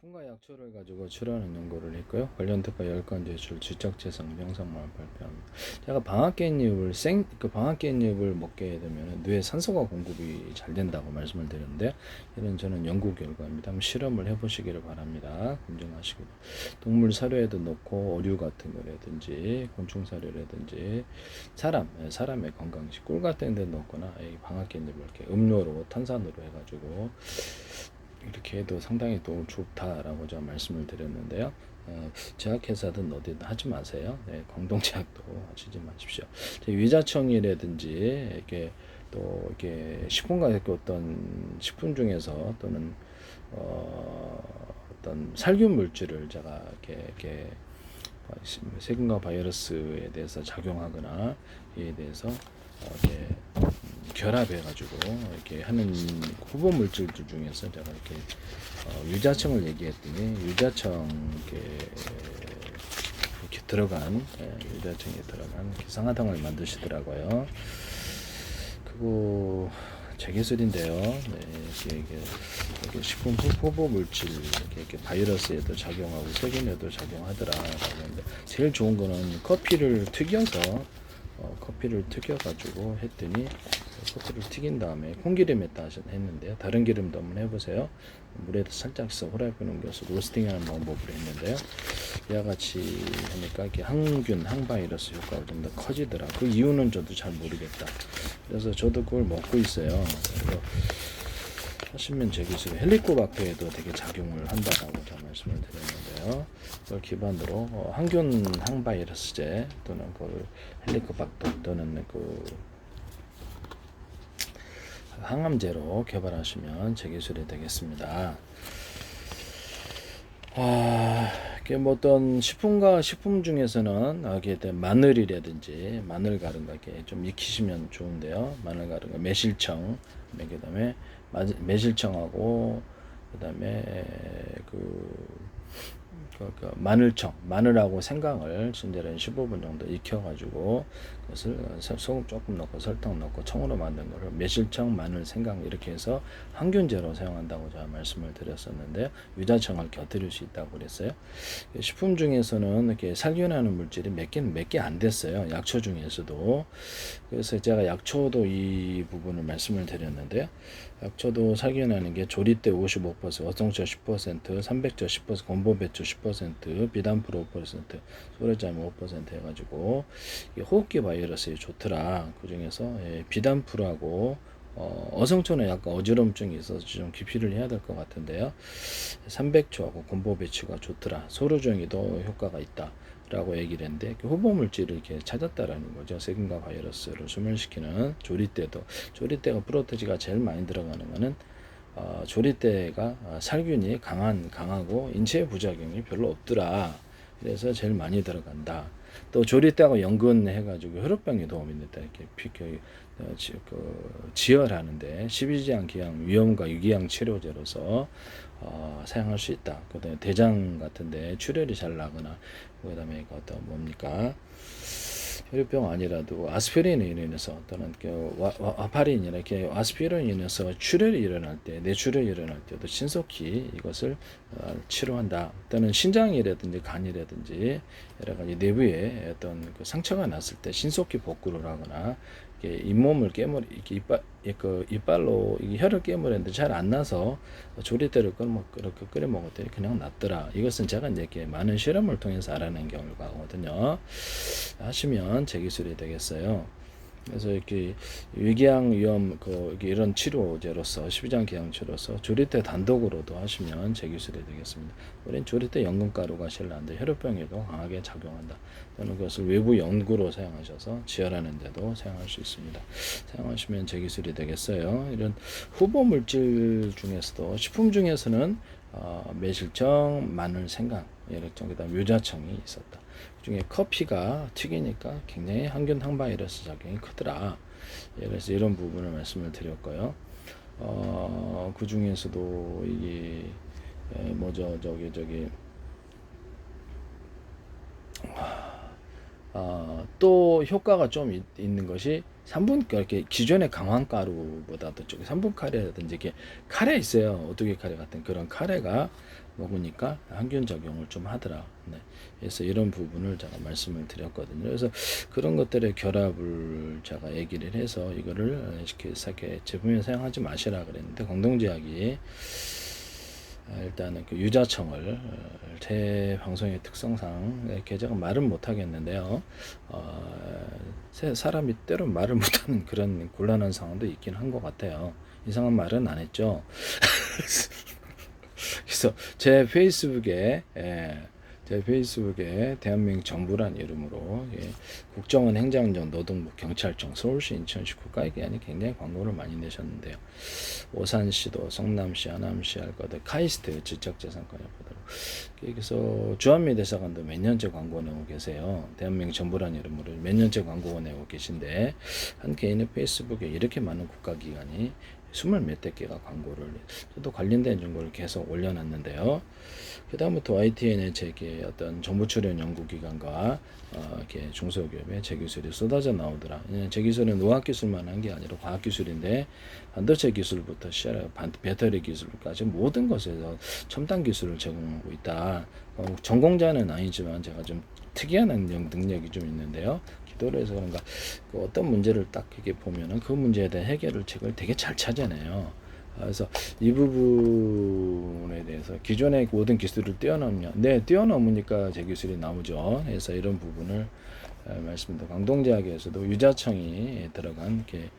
시품과 약초를 가지고 치료하는 연구를 했고요. 관련 특허 10건 제출, 지적재산, 명상만 발표합니다. 제가 방학깻잎을 먹게 되면 뇌에 산소가 공급이 잘 된다고 말씀을 드렸는데, 이런 저는 연구 결과입니다. 한번 실험을 해보시기를 바랍니다. 검증하시고 동물 사료에도 넣고 어류 같은 거라든지 곤충 사료라든지 사람의 건강식 꿀 같은 데 넣거나 이 방학깻잎을 이렇게 음료로 탄산으로 해가지고 이렇게 해도 상당히 또 좋다라고 제가 말씀을 드렸는데요. 제약회사든 어디든 하지 마세요. 네, 공동제약도 하시지 마십시오. 위자청이라든지 이렇게 식품과 어떤 식품 중에서 또는 어떤 살균 물질을 제가 이렇게 세균과 바이러스에 대해서 작용하거나 이에 대해서 이렇게 결합해가지고 이렇게 하는 후보 물질들 중에서 제가 이렇게 유자청을 얘기했더니 이렇게 들어간 유자청에 들어간 기상화당을 만드시더라고요. 그거 제 기술인데요. 네, 이게 식품 후보 물질 이렇게 바이러스에도 작용하고 세균에도 작용하더라라고 하는데, 제일 좋은 거는 커피를 튀겨가지고 했더니, 커피를 튀긴 다음에 콩기름에다 했는데요. 다른 기름도 한번 해보세요. 물에다 살짝 후라이팬 옮겨서 로스팅하는 방법으로 했는데요. 이와 같이 하니까 이렇게 항바이러스 효과가 좀 더 커지더라. 그 이유는 저도 잘 모르겠다. 그래서 저도 그걸 먹고 있어요. 그래서 하시면 제 기술에 헬리코박터에도 되게 작용을 한다라고 제가 말씀을 드렸는데요. 그걸 기반으로 항바이러스제 또는 그 헬리코박터 또는 그 항암제로 개발하시면 제 기술이 되겠습니다. 뭐 어떤 식품 중에서는 마늘이라든지 마늘 가른 거 이렇게 좀 익히시면 좋은데요. 마늘 가른 거 매실청, 그다음에 매실청하고 그다음에 마늘하고 생강을 진제를 15분 정도 익혀가지고 그것을 소금 조금 넣고 설탕 넣고 청으로 만든 거를 매실청, 마늘, 생강 이렇게 해서 항균제로 사용한다고 제가 말씀을 드렸었는데, 유자청을 곁들일 수 있다고 그랬어요. 식품 중에서는 이렇게 살균하는 물질이 몇 개 안 됐어요. 약초 중에서도. 그래서 제가 약초도 이 부분을 말씀을 드렸는데요. 약초도 살균하는 게 조리대 55%, 어성초 10%, 300조 10%, 건보배추 10%, 비단프로 5%, 소래자임 5% 해가지고 호흡기 바이러스에 좋더라. 그 중에서 비단프로하고 어성초는 약간 어지럼증이 있어서 좀 기피를 해야 될 것 같은데요. 300초하고 건보배추가 좋더라. 소르종이도 효과가 있다. 라고 얘기를 했는데, 후보 물질을 이렇게 찾았다라는 거죠. 세균과 바이러스를 소멸시키는 조리대가 프로테지가 제일 많이 들어가는 거는 조리대가 살균이 강하고 인체 부작용이 별로 없더라. 그래서 제일 많이 들어간다. 또 조리대하고 연근해가지고 혈압병에 도움이 된다. 이렇게 지혈하는데 12지향 기항 위험과 유기향 치료제로서 사용할 수 있다. 그다음에 대장 같은데 출혈이 잘 나거나, 그다음에 어떤 뭡니까? 혈압병 아니라도 아스피린에 인해서 또는 와파린이나 이렇게 아스피린에 인해서 출혈이 일어날 때, 뇌출혈이 일어날 때도 신속히 이것을 치료한다. 또는 신장이라든지 간이라든지 여러 가지 내부에 어떤 그 상처가 났을 때 신속히 복구를 하거나, 잇몸을 이렇게 이빨로 혀를 깨물었는데 잘 안 나서 조리대를 그렇게 끓여 먹었더니 그냥 낫더라. 이것은 제가 이제 많은 실험을 통해서 알아낸 결과거든요. 하시면 제 기술이 되겠어요. 그래서 이렇게 위궤양 위험 이런 치료제로서 12장 기항치로서 조리대 단독으로도 하시면 제 기술이 되겠습니다. 우린 조리대 연근가루가 신라는데 혈압병에도 강하게 작용한다. 또는 그것을 외부 연구로 사용하셔서 지혈하는 데도 사용할 수 있습니다. 사용하시면 제 기술이 되겠어요. 이런 후보 물질 중에서도 식품 중에서는 매실청, 마늘, 생강, 그다음 유자청이 있었다. 그중에 커피가 튀기니까 굉장히 항바이러스 작용이 크더라. 그래서 이런 부분을 말씀을 드렸고요. 그 중에서도 이게 뭐죠? 또 효과가 좀 있는 것이 3분 이렇게 기존의 강황가루보다도 좀 3분 카레라든지 이게 카레 있어요. 오뚜기 카레 같은 그런 카레가 먹으니까 항균 작용을 좀 하더라. 네. 그래서 이런 부분을 제가 말씀을 드렸거든요. 그래서 그런 것들의 결합을 제가 얘기를 해서 이거를 이렇게 제품에 사용하지 마시라 그랬는데 공동제약이 일단은 그 유자청을 제 방송의 특성상 이렇게 제가 말은 못 하겠는데요. 사람이 때론 말을 못하는 그런 곤란한 상황도 있긴 한 것 같아요. 이상한 말은 안 했죠. 그래서 제 페이스북에 대한민국 정부란 이름으로 국정원 행정정 노동부 경찰청 서울시 인천시 국가기관이 굉장히 광고를 많이 내셨는데요. 오산시도 성남시 하남시 할 거들 카이스트 지적재산권을 보도록 그래서 주한미 대사관도 몇 년째 광고 내고 계세요. 대한민국 정부란 이름으로 몇 년째 광고 내고 계신데 한 개인의 페이스북에 이렇게 많은 국가기관이 20몇 대 개가 광고를 저도 관련된 정보를 계속 올려놨는데요. 그 다음부터 YTN의 제게 어떤 정부 출연 연구기관과 이렇게 중소기업의 제 기술이 쏟아져 나오더라. 제 기술은 의학기술만 한 게 아니라 과학기술인데 반도체 기술부터 배터리 기술까지 모든 것에서 첨단 기술을 제공하고 있다. 전공자는 아니지만 제가 좀 특이한 능력이 좀 있는데요. 기도를 해서 그런가 어떤 문제를 딱 이렇게 보면은 그 문제에 대한 해결책을 되게 잘 찾아내요. 그래서 이 부분에 대해서 기존의 모든 기술을 뛰어넘냐? 네, 뛰어넘으니까 제 기술이 나오죠. 그래서 이런 부분을 말씀드립니다. 광동제약에서도 유자청이 들어간 그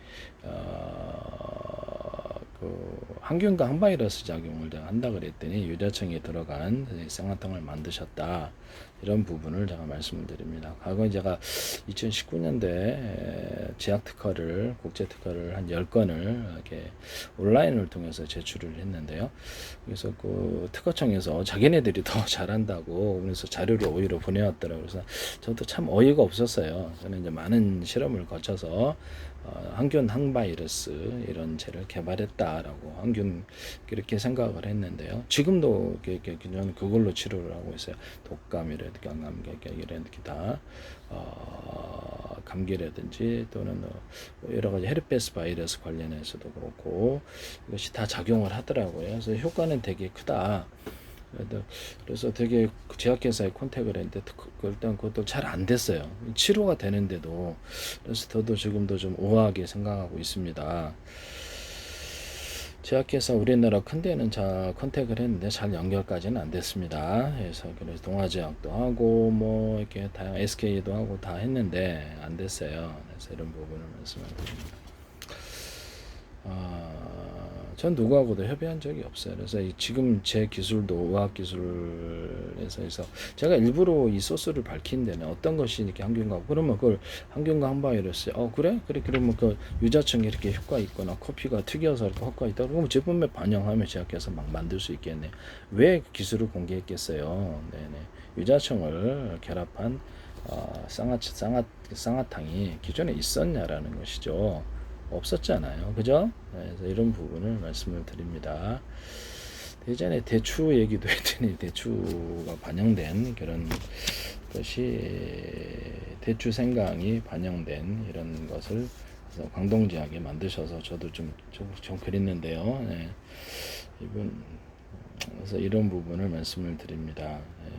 항균과 항바이러스 작용을 한다 그랬더니 유자청이 들어간 쌍화탕을 만드셨다. 이런 부분을 제가 말씀을 드립니다. 과거에 제가 2019년도에 제약 특허를, 국제 특허를 한 10건을 이렇게 온라인을 통해서 제출을 했는데요. 그래서 그 특허청에서 자기네들이 더 잘한다고 그래서 자료를 오히려 보내왔더라고요. 그래서 저도 참 어이가 없었어요. 저는 이제 많은 실험을 거쳐서 항균 항바이러스 이런 제를 개발했다라고 항균 그렇게 생각을 했는데요. 지금도 저는 그걸로 치료를 하고 있어요. 독감이라든지 감기라든지 다 감기라든지 또는 여러 가지 헤르페스 바이러스 관련해서도 그렇고 이것이 다 작용을 하더라고요. 그래서 효과는 되게 크다. 그래서 되게 제약회사에 컨택을 했는데 일단 그것도 잘 안 됐어요. 치료가 되는데도. 그래서 저도 지금도 좀 우아하게 생각하고 있습니다. 제약회사 우리나라 큰 데는 잘 컨택을 했는데 잘 연결까지는 안 됐습니다. 그래서 동아제약도 하고 뭐 이렇게 다양 SK도 하고 다 했는데 안 됐어요. 그래서 이런 부분을 말씀을 드립니다. 전 누구하고도 협의한 적이 없어요. 그래서 지금 제 기술도 의학기술에서 해서 제가 일부러 이 소스를 밝힌 데는 어떤 것이 이렇게 항균과 그러면 그걸 항균과 항바이러스 그래 그러면 그 유자청에 이렇게 효과 있거나 커피가 튀겨서 이렇게 효과 있다 그러면 제품에 반영하면 제약해서 막 만들 수 있겠네. 왜 기술을 공개했겠어요. 네네. 유자청을 결합한 쌍화탕이 기존에 있었냐라는 것이죠. 없었잖아요. 그죠? 그래서 이런 부분을 말씀을 드립니다. 예전에 대추 얘기도 했더니 대추가 반영된 그런 것이 대추 생강이 반영된 이런 것을 광동제약에 만드셔서 저도 좀 그랬는데요. 네. 그래서 이런 부분을 말씀을 드립니다. 네.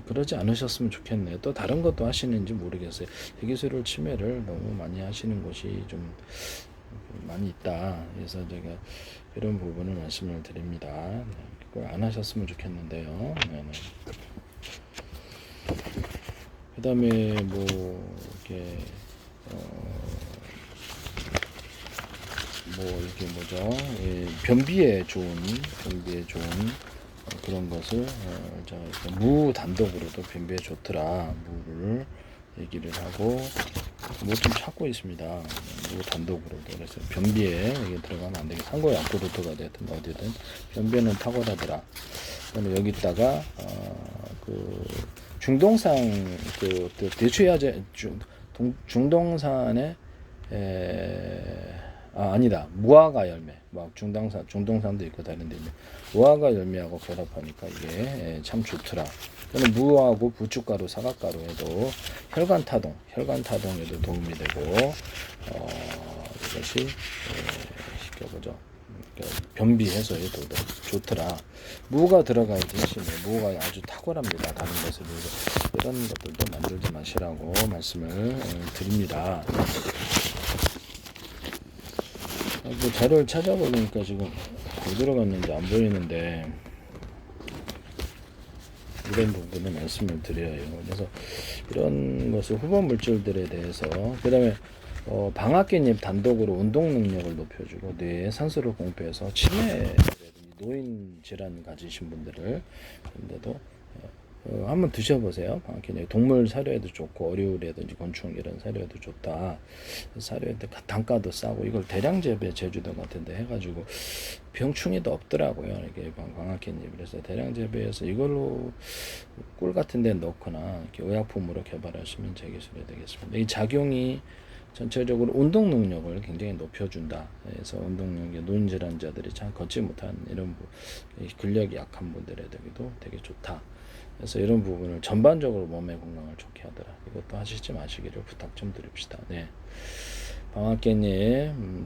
그러지 않으셨으면 좋겠네요. 또 다른 것도 하시는지 모르겠어요. 대기술을 침해를 너무 많이 하시는 곳이 좀 많이 있다. 그래서 제가 이런 부분을 말씀을 드립니다. 네, 그걸 안 하셨으면 좋겠는데요. 네네. 그 다음에 뭐 이렇게 뭐 이렇게 뭐죠? 변비에 좋은 그런 것을 무 단독으로도 변비에 좋더라. 무를 얘기를 하고 뭐 좀 찾고 있습니다. 무 단독으로도 그래서 변비에 이게 들어가면 안 되게 상고에 아쿠르트가 됐든 어디든 변비는 탁월하더라. 그다음에 여기다가 그 중동산 대추야제 중동산의 아니다. 무화과 열매. 막 중동산도 있고 다른데 무화과 열매하고 결합하니까 이게 참 좋더라. 또는 무하고 부춧가루, 사과가루 해도 혈관 타동에도 도움이 되고 이것이 시켜보죠. 변비 해소에도 좋더라. 무가 들어가야 대신에 무가 아주 탁월합니다. 다른 것을 이런 것들도 만들지 마시라고 말씀을 드립니다. 뭐 자료를 찾아보니까 지금 뭐 들어갔는지 안 보이는데 이런 부분을 말씀을 드려요. 그래서 이런 것을 후보 물질들에 대해서 그 다음에 방앗개잎 단독으로 운동 능력을 높여주고 뇌에 산소를 공급해서 치매 노인 질환 가지신 분들을 근데도 한번 드셔보세요. 방앗개잎 동물 사료에도 좋고 어류라든지 곤충 이런 사료에도 좋다. 사료에도 단가도 싸고 이걸 대량 재배 제주도 같은데 해가지고 병충해도 없더라고요. 이게 방앗개잎 그래서 대량 재배해서 이걸로 꿀 같은데 넣거나 이렇게 의약품으로 개발하시면 제 기술이 되겠습니다. 이 작용이 전체적으로 운동 능력을 굉장히 높여준다. 그래서 운동 능력이 노인 질환자들이 잘 걷지 못한 이런 근력이 약한 분들에게도 되게 좋다. 그래서 이런 부분을 전반적으로 몸의 건강을 좋게 하더라. 이것도 하시지 마시기를 부탁 좀 드립시다. 네.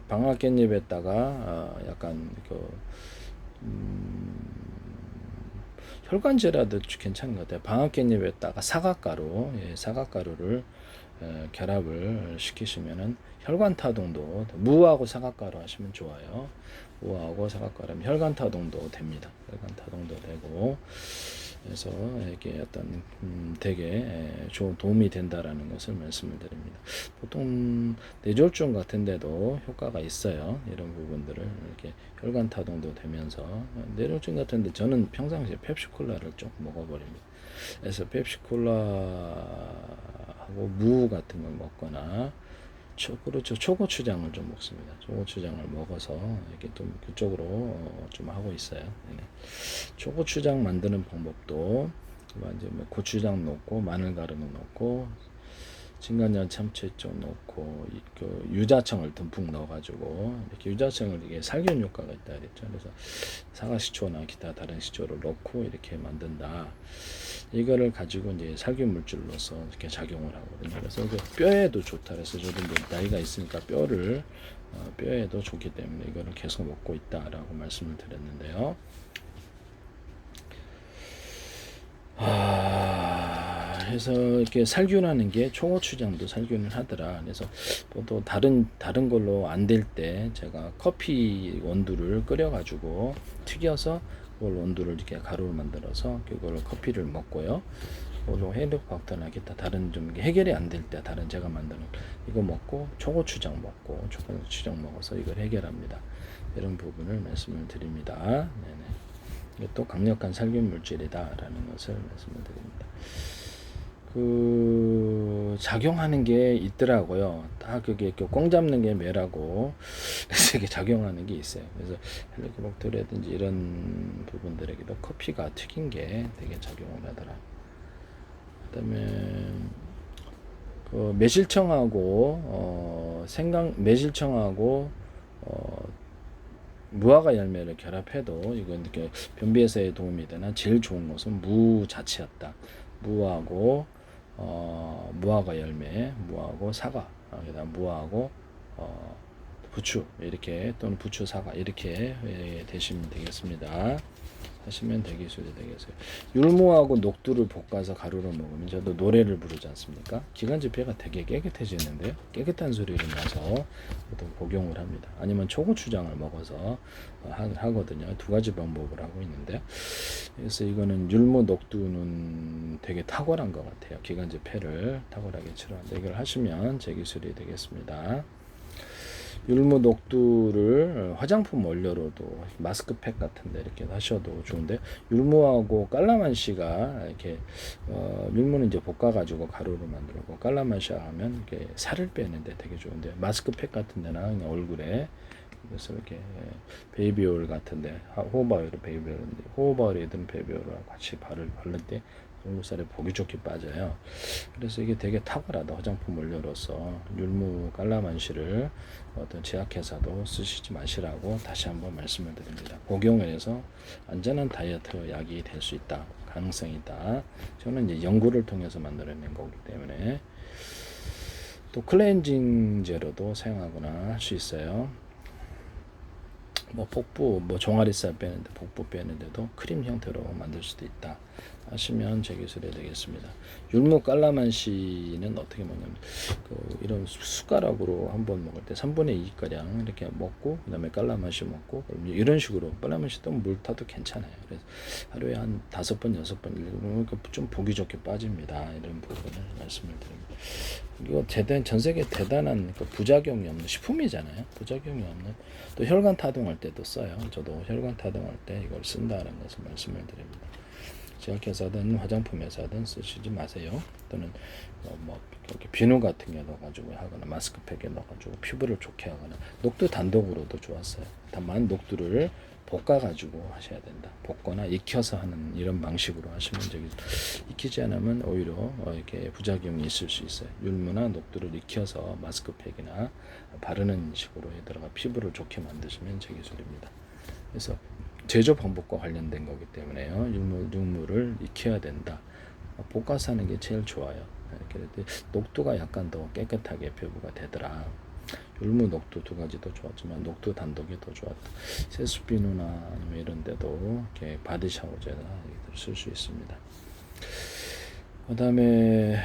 방앗깻잎에다가 약간 혈관제라도 괜찮은 것 같아요. 방앗깻잎에다가 사과가루를 결합을 시키시면은 혈관 타동도 무하고 사과가루 하시면 좋아요. 무하고 사과가루 하면 혈관 타동도 됩니다. 혈관 타동도 되고 그래서 이게 어떤 되게 좋은 도움이 된다라는 것을 말씀을 드립니다. 보통 뇌졸중 같은데도 효과가 있어요. 이런 부분들을 이렇게 혈관 타동도 되면서 뇌졸중 같은데 저는 평상시에 펩시콜라를 좀 먹어버립니다. 그래서 펩시콜라하고 무 같은 걸 먹거나 그렇죠. 초고추장을 좀 먹습니다. 초고추장을 먹어서 이렇게 좀 그쪽으로 좀 하고 있어요. 네. 초고추장 만드는 방법도 이제 뭐 고추장 넣고 마늘가루는 넣고 진간장 참치 좀 넣고 그 유자청을 듬뿍 넣어가지고 이렇게 유자청을 이게 살균 효과가 있다 그랬죠. 그래서 사과식초나 기타 다른 식초를 넣고 이렇게 만든다. 이거를 가지고 이제 살균 물질로서 이렇게 작용을 하거든요. 그래서 이게 뼈에도 좋다. 그래서 저도 이제 나이가 있으니까 뼈에도 좋기 때문에 이거를 계속 먹고 있다라고 말씀을 드렸는데요. 해서 이렇게 살균하는 게 초고추장도 살균을 하더라. 그래서 또 다른 걸로 안 될 때 제가 커피 원두를 끓여가지고 튀겨서 그걸 원두를 이렇게 가루를 만들어서 그걸 커피를 먹고요. 그걸로 해독박터나 기타 다른 좀 해결이 안 될 때 다른 제가 만드는 이거 먹고 초고추장 먹어서 이걸 해결합니다. 이런 부분을 말씀을 드립니다. 네네. 또 강력한 살균 물질이다라는 것을 말씀을 드립니다. 작용하는 게 있더라고요. 다 그게 꽁 잡는 게 매라고 그래서 이게 작용하는 게 있어요. 그래서 헬리코박터라든지 이런 부분들에게도 커피가 튀긴 게 되게 작용을 하더라. 그다음에 매실청하고 무화과 열매를 결합해도 이건 이렇게 변비 해소에 도움이 되나 제일 좋은 것은 무 자체였다. 무화과 열매, 무하고 사과, 그다음 무하고 부추 이렇게 또는 부추 사과 이렇게 되시면 되겠습니다. 하시면 되겠어요. 율무하고 녹두를 볶아서 가루로 먹으면 저도 노래를 부르지 않습니까? 기관지 폐가 되게 깨끗해지는데요. 깨끗한 소리를 나서 보통 복용을 합니다. 아니면 초고추장을 먹어서 하거든요. 두 가지 방법을 하고 있는데 그래서 이거는 율무 녹두는 되게 탁월한 것 같아요. 기관지 폐를 탁월하게 치료하는데 이걸 하시면 제 기술이 되겠습니다. 율무 녹두를 화장품 원료로도 마스크팩 같은데 이렇게 하셔도 좋은데 율무하고 깔라만시가 이렇게 율무는 이제 볶아가지고 가루로 만들고 깔라만시아 하면 이렇게 살을 빼는데 되게 좋은데 마스크팩 같은데나 그냥 얼굴에 그래서 이렇게 베이비오일 같은데 호호바오일 베이비오일인데 호호바오일이든 베이비오일하고 같이 바를 때 얼굴살이 보기 좋게 빠져요. 그래서 이게 되게 탁월하다. 화장품 원료로서 율무 깔라만시를 어떤 제약회사도 쓰시지 마시라고 다시 한번 말씀을 드립니다. 복용해서 안전한 다이어트 약이 될 수 있다. 가능성이 있다. 저는 이제 연구를 통해서 만들어낸 거기 때문에. 또 클렌징 제로도 사용하거나 할 수 있어요. 뭐 복부, 뭐 종아리살 빼는데 복부 빼는데도 크림 형태로 만들 수도 있다 하시면 제 기술이 되겠습니다. 율무 깔라만시는 어떻게 먹냐면 이런 숟가락으로 한번 먹을 때 3분의 2 가량 이렇게 먹고 그다음에 깔라만시 먹고 이런 식으로 깔라만시 또 물 타도 괜찮아요. 그래서 하루에 한 5번 6번 이렇게 좀 보기 좋게 빠집니다. 이런 부분을 말씀을 드립니다. 이거 전 세계 대단한 부작용이 없는 식품이잖아요. 부작용이 없는, 또 혈관 타동할 때도 써요. 저도 혈관 타동할 때 이걸 쓴다는 것을 말씀을 드립니다. 제약회사든 화장품 회사든 쓰시지 마세요. 또는 뭐 이렇게 비누 같은 게 넣어가지고 하거나 마스크팩에 넣어가지고 피부를 좋게 하거나, 녹두 단독으로도 좋았어요. 다만 녹두를 볶아가지고 하셔야 된다. 볶거나 익혀서 하는 이런 방식으로 하시면 저기, 익히지 않으면 오히려 이렇게 부작용이 있을 수 있어요. 율무나 녹두를 익혀서 마스크팩이나 바르는 식으로 해다가 피부를 좋게 만드시면 제 기술입니다. 그래서 제조 방법과 관련된 거기 때문에요. 율무를 익혀야 된다. 볶아서 하는 게 제일 좋아요. 이렇게 녹두가 약간 더 깨끗하게 배부가 되더라. 율무, 녹두 두 가지도 좋았지만 녹두 단독이 더 좋았다. 세수비누나 아니면 이런 데도 이렇게 바디 샤워제나 쓸 수 있습니다. 그 다음에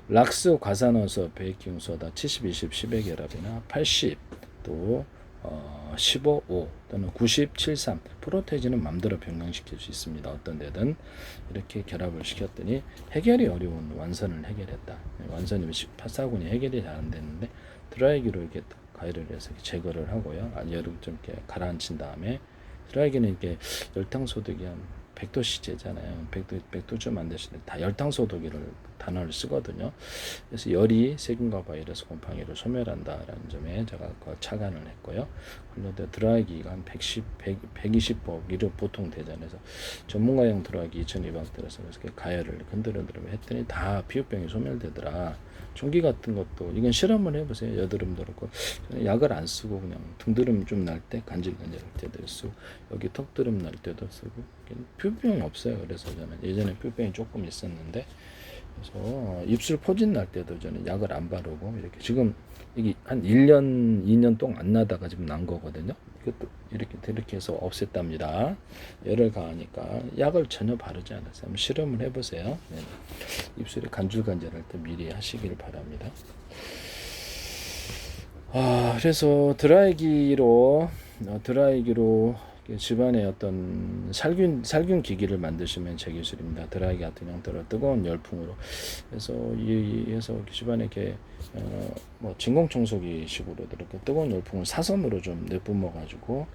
락스 과산화수 베이킹소다 70, 20, 10의 결합이나 80, 또 15, 5 또는 90, 73 프로테이지는 맘대로 변경시킬 수 있습니다. 어떤 데든 이렇게 결합을 시켰더니 해결이 어려운 완선을 해결했다. 완선이 파사군이 해결이 잘 안 됐는데 드라이기로 이렇게 가열을 해서 제거를 하고요. 열을 좀 이렇게 가라앉힌 다음에, 드라이기는 이렇게 열탕 소독이 한 100도씨제잖아요. 100도 좀 안 되시는데 다 열탕 소독기를 단어를 쓰거든요. 그래서 열이 세균과 바이러스 곰팡이를 소멸한다라는 점에 제가 착안을 했고요. 그런데 드라이기가 한 120복 이로 보통 되잖아요. 그래서 전문가용 드라이기 2200 들어서 이렇게 가열을 건드려 했더니 다 피부병이 소멸되더라. 종기 같은 것도 이건 실험을 해보세요. 여드름도 그렇고 약을 안 쓰고 그냥 등드름 좀 날 때 간질간질할 때도 쓰고 여기 턱드름 날 때도 쓰고 피부병이 없어요. 그래서 저는 예전에 피부병이 조금 있었는데, 그래서 입술 포진 날 때도 저는 약을 안 바르고 이렇게, 지금 이게 한 1년 2년 동안 안 나다가 지금 난 거거든요. 이것도 이렇게 해서 없앴답니다. 열을 가하니까 약을 전혀 바르지 않았어요. 한번 실험을 해보세요. 네. 입술이 간질간질할 때 미리 하시길 바랍니다. 그래서 드라이기로 집안에 어떤 살균 기기를 만드시면 제 기술입니다. 드라이기 같은 형태로 뜨거운 열풍으로 해서 집안에 이렇게 뭐 진공청소기 식으로 이렇게 뜨거운 열풍을 사선으로 좀 내뿜어 가지고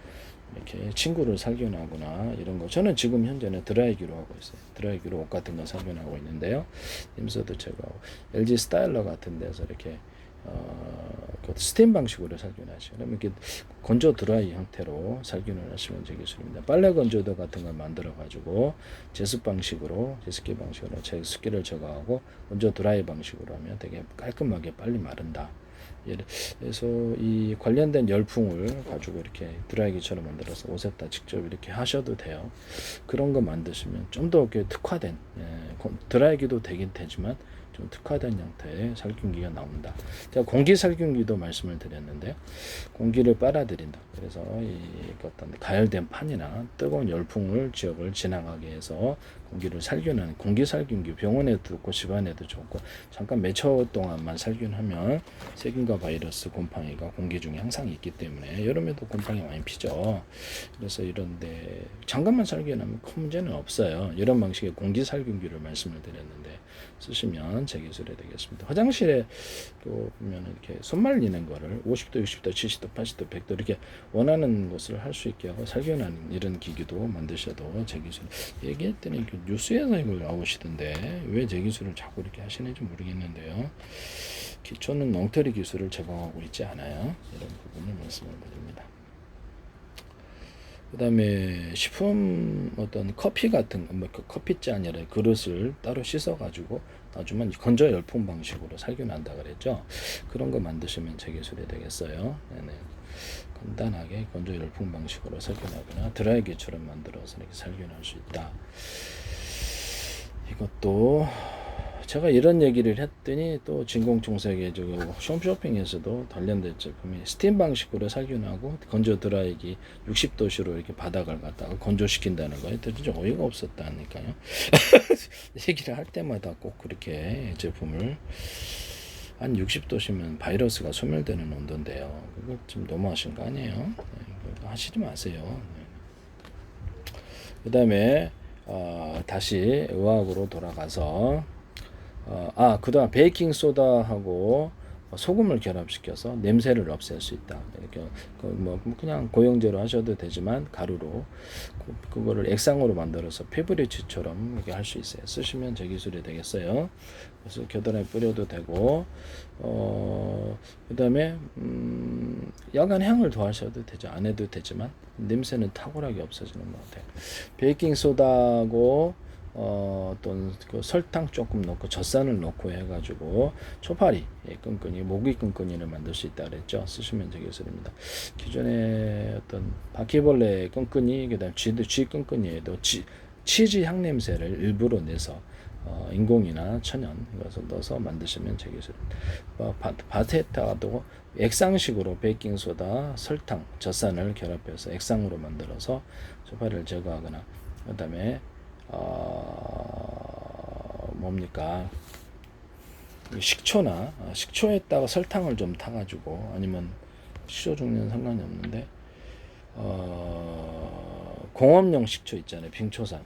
이렇게 친구를 살균하거나 이런 거, 저는 지금 현재는 드라이기로 하고 있어요. 드라이기로 옷 같은 거 살균하고 있는데요. 임소도 제거하고, LG 스타일러 같은 데서 이렇게 그 스팀 방식으로 살균하시고, 그러면 이렇게 건조 드라이 형태로 살균을 하시면 제 기술입니다. 빨래 건조도 같은 걸 만들어 가지고 제습기 방식으로 습기를 제거하고 건조 드라이 방식으로 하면 되게 깔끔하게 빨리 마른다. 그래서 이 관련된 열풍을 가지고 이렇게 드라이기처럼 만들어서 옷에다 직접 이렇게 하셔도 돼요. 그런 거 만드시면 좀 더 특화된, 드라이기도 되긴 되지만 좀 특화된 형태의 살균기가 나온다. 제가 공기 살균기도 말씀을 드렸는데요. 공기를 빨아들인다. 그래서 이 어떤 가열된 판이나 뜨거운 열풍을 지역을 지나가게 해서 공기를 살균하는 공기 살균기, 병원에도 좋고 집안에도 좋고, 잠깐 몇 초 동안만 살균하면 세균과 바이러스, 곰팡이가 공기 중에 항상 있기 때문에 여름에도 곰팡이 많이 피죠. 그래서 이런데 잠깐만 살균하면 큰 문제는 없어요. 이런 방식의 공기 살균기를 말씀을 드렸는데 쓰시면 제 기술이 되겠습니다. 화장실에 또 보면 이렇게 손 말리는 거를 50도, 60도, 70도, 80도, 100도 이렇게 원하는 것을 할 수 있게 하고 살균하는 이런 기기도 만드셔도 제 기술. 얘기했더니 뉴스에서 이걸 나오시던데 왜 제 기술을 자꾸 이렇게 하시는지 모르겠는데요. 기초는 엉터리 기술을 제공하고 있지 않아요. 이런 부분을 말씀을 드립니다. 그다음에 식품 어떤 커피 같은 거, 뭐 커피잔이라 그릇을 따로 씻어가지고 놔주면 건조 열풍 방식으로 살균한다 그랬죠. 그런 거 만드시면 제 기술이 되겠어요. 네네. 간단하게 건조 열풍 방식으로 살균하거나 드라이기처럼 만들어서 이렇게 살균할 수 있다. 이것도 제가 이런 얘기를 했더니 또 진공청소기 홈쇼핑에서도 관련된 제품이 스팀 방식으로 살균하고 건조 드라이기 60도씨로 이렇게 바닥을 갖다가 건조시킨다는 거예요. 진짜 어이가 없었다니까요. 얘기를 할 때마다 꼭 그렇게 제품을 한 60도시면 바이러스가 소멸되는 온도인데요. 그거 좀 너무하신 거 아니에요? 네, 하시지 마세요. 네. 그 다음에 다시 의학으로 돌아가서 그다음 베이킹 소다하고 소금을 결합시켜서 냄새를 없앨 수 있다. 이렇게 뭐 그냥 고용제로 하셔도 되지만 가루로 그거를 액상으로 만들어서 페브리치처럼 이렇게 할 수 있어요. 쓰시면 제 기술이 되겠어요. 그래서 겨드랑이 뿌려도 되고 그다음에 야간 향을 더하셔도 되죠. 안 해도 되지만 냄새는 탁월하게 없어지는 것 같아요. 베이킹 소다하고 또는 그 설탕 조금 넣고 젖산을 넣고 해가지고 초파리 끈끈이 모기 끈끈이를 만들 수 있다 그랬죠. 쓰시면 되겠습니다. 기존에 어떤 바퀴벌레 끈끈이 그다음 쥐 끈끈이에도 치즈 향 냄새를 일부러 내서 인공이나 천연 이것을 넣어서 만드시면 되겠습니다. 바테타도 액상식으로 베이킹소다, 설탕, 젖산을 결합해서 액상으로 만들어서 초파리를 제거하거나 그다음에 뭡니까 식초에다가 설탕을 좀 타가지고 아니면 식초 종류는 상관이 없는데 공업용 식초 있잖아요.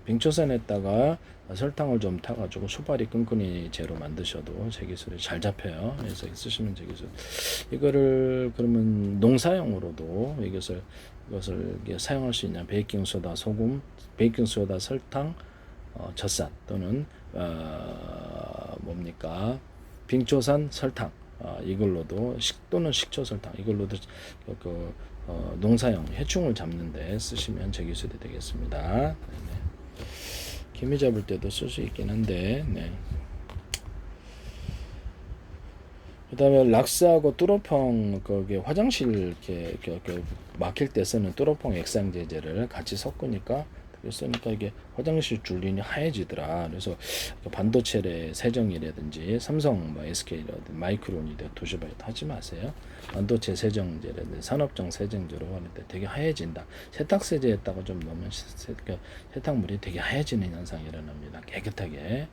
빙초산에다가 설탕을 좀 타가지고 소파리 끈끈이 재로 만드셔도 제 기술이 잘 잡혀요. 그래서 쓰시면 제 기술. 이거를 그러면 농사용으로도 이것을 사용할 수 있냐? 베이킹소다, 소금, 베이킹소다, 설탕, 젖산 또는 뭡니까? 빙초산 설탕 이걸로도 또는 식초 설탕 이걸로도 농사용 해충을 잡는데 쓰시면 제 기술이 되겠습니다. 네. 개미 잡을 때도 쓸 수 있긴 한데. 네. 그다음에 락스하고 뚜로펑 거기 화장실 이렇게 막힐 때 쓰는 뚜로펑 액상제제를 같이 섞으니까 쓰니까 이게 화장실 줄눈이 하얘지더라. 그래서 반도체 세정이라든지 삼성 SK라든지 마이크론이든 도시바이 하지 마세요. 반도체 세정제라든지 산업용 세정제로 하는데 되게 하얘진다. 세탁세제에다가 좀 넣으면 세탁물이 되게 하얘지는 현상이 일어납니다. 깨끗하게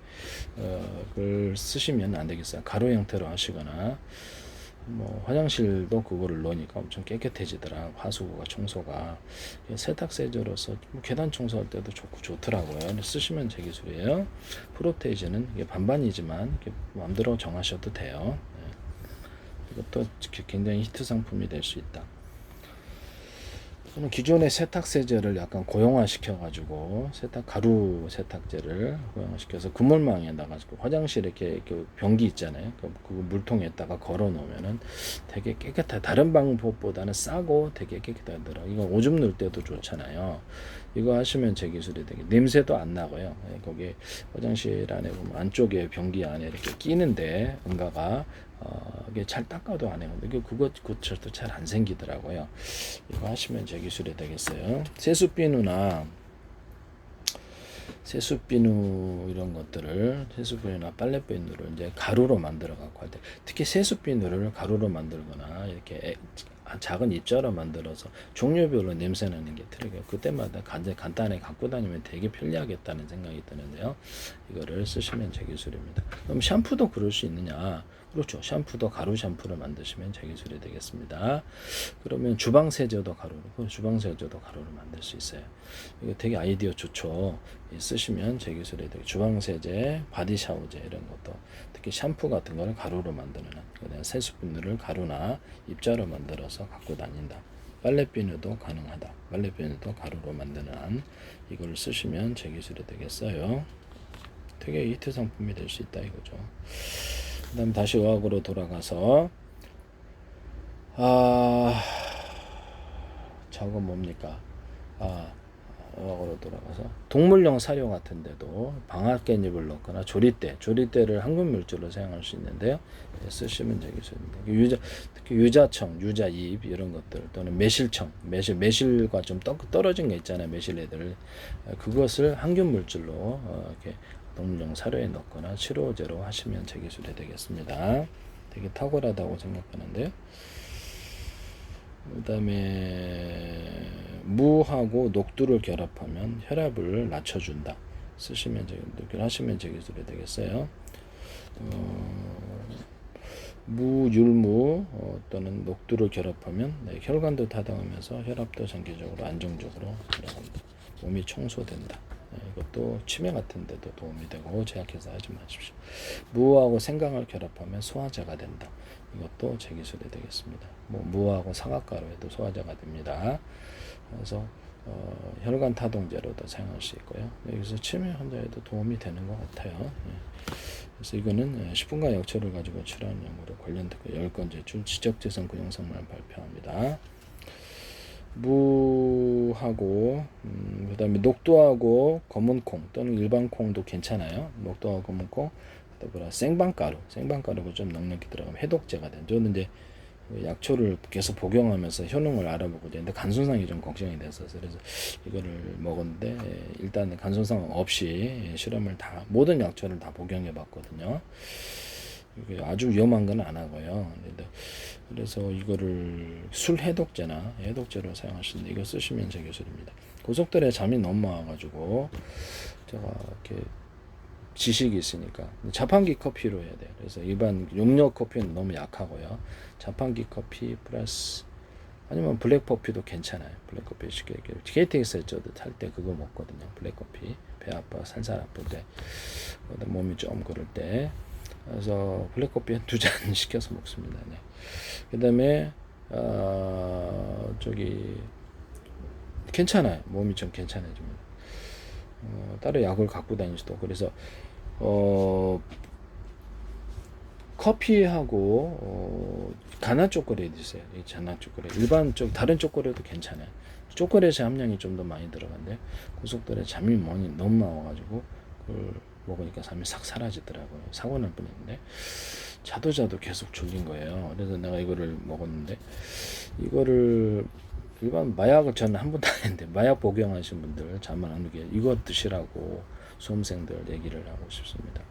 그걸 쓰시면 안 되겠어요. 가루 형태로 하시거나 뭐 화장실도 그거를 넣으니까 엄청 깨끗해지더라. 하수구가 청소가 세탁세제로서 뭐 계단 청소할 때도 좋더라고요. 쓰시면 제 기술이에요. 프로테이즈는 이게 반반이지만 마음대로 정하셔도 돼요. 네. 이것도 굉장히 히트 상품이 될 수 있다. 기존의 세탁세제를 약간 고형화 시켜가지고 가루 세탁제를 고형화시켜서 그물망에다가 화장실 이렇게 변기 있잖아요. 그 물통에다가 걸어 놓으면은 되게 깨끗해. 다른 방법보다는 싸고 되게 깨끗하더라고. 이거 오줌 넣을 때도 좋잖아요. 이거 하시면 제 기술이 되게 냄새도 안 나고요. 거기 화장실 안에 보면 안쪽에 변기 안에 이렇게 끼는데 응가가 이게 잘 닦아도 안 해요. 근데 그것도 잘 안 생기더라고요. 이거 하시면 제 기술이 되겠어요. 세수비누나 이런 것들을 세수비누나 빨래비누를 이제 가루로 만들어 갖고 할 때 특히 세수비누를 가루로 만들거나 이렇게 작은 입자로 만들어서 종류별로 냄새 나는 게 틀려요. 그때마다 간단하게 갖고 다니면 되게 편리하겠다는 생각이 드는데요. 이거를 쓰시면 제 기술입니다. 그럼 샴푸도 그럴 수 있느냐? 그렇죠. 샴푸도 가루 샴푸를 만드시면 제 기술이 되겠습니다. 그러면 주방세제도 가루로 만들 수 있어요. 이거 되게 아이디어 좋죠. 쓰시면 제 기술이 되게 주방세제, 바디샤워제 이런 것도 특히 샴푸 같은 거를 가루로 만드는 그다음 세수비누를 가루나 입자로 만들어서 갖고 다닌다. 빨래비누도 가능하다. 빨래비누도 가루로 만드는 한 이걸 쓰시면 제 기술이 되겠어요. 되게 히트 상품이 될 수 있다 이거죠. 그 다음 다시 의학으로 돌아가서 저거 뭡니까? 어학으로 돌아가서 동물용 사료 같은 데도 방학 깻잎을 넣거나 조리대를 항균 물질로 사용할 수 있는데요. 쓰시면 되겠습니다. 특히 유자청, 유자잎 이런 것들 또는 매실과 좀 떨어진 게 있잖아요. 매실애들 그것을 항균 물질로 이렇게 동물용 사료에 넣거나 치료제로 하시면 제 기술이 되겠습니다. 되게 탁월하다고 생각하는데요. 그 다음에 무하고 녹두를 결합하면 혈압을 낮춰준다. 하시면 제 기술이 되겠어요. 율무 또는 녹두를 결합하면 혈관도 타당하면서 혈압도 장기적으로 안정적으로 들어간다. 몸이 청소된다. 이것도 치매 같은 데도 도움이 되고 제약해서 하지 마십시오. 무하고 생강을 결합하면 소화제가 된다. 이것도 제 기술이 되겠습니다. 무하고 사과가루 해도 소화제가 됩니다. 그래서 혈관 타동제로도 사용할 수 있고요. 여기서 치매 환자에도 도움이 되는 것 같아요. 그래서 이거는 10분간 약초를 가지고 치료하는 연구로 관련된 10건 제출 지적재산 구형성만 발표합니다. 무하고 그 다음에 녹두하고 검은콩 또는 일반 콩도 괜찮아요. 녹두하고 검은콩 또 생방가루가 좀 넉넉히 들어가면 해독제가 되죠. 저는 이제 약초를 계속 복용하면서 효능을 알아보고 있는데 간손상이 좀 걱정이 됐어서 그래서 이거를 먹었는데 일단 간손상 없이 모든 약초를 다 복용해 봤거든요. 아주 위험한 건 안 하고요. 그래서 이거를 술 해독제로 사용하시는데 이거 쓰시면 제 기술입니다. 고속도로에 잠이 너무 와가지고 제가 이렇게 지식이 있으니까 자판기 커피로 해야 돼요. 그래서 일반 용료 커피는 너무 약하고요. 자판기 커피 플러스 아니면 블랙커피도 괜찮아요. 블랙커피 쉽게 KTX에 저도 탈 때 그거 먹거든요. 블랙커피 배 아파 살살 아플 때 몸이 좀 그럴 때 그래서 블랙커피 한 2잔 시켜서 먹습니다. 네. 그 다음에 괜찮아요. 몸이 좀 괜찮아집니다. 따로 약을 갖고 다니지도 그래서 커피하고 가나 초콜릿 있어요. 이 가나 초콜릿 다른 초콜릿도 괜찮아요. 초콜릿의 함량이 좀 더 많이 들어간데 고속도로에 잠이 너무 와가지고 그걸 먹으니까 잠이 싹 사라지더라고요. 사고 날 뻔했는데 자도 계속 졸린 거예요. 그래서 내가 이거를 먹었는데 이거를 일반 마약을 저는 한 번도 안 했는데 마약 복용하신 분들 잠을 안 오게 이거 드시라고 수험생들 얘기를 하고 싶습니다.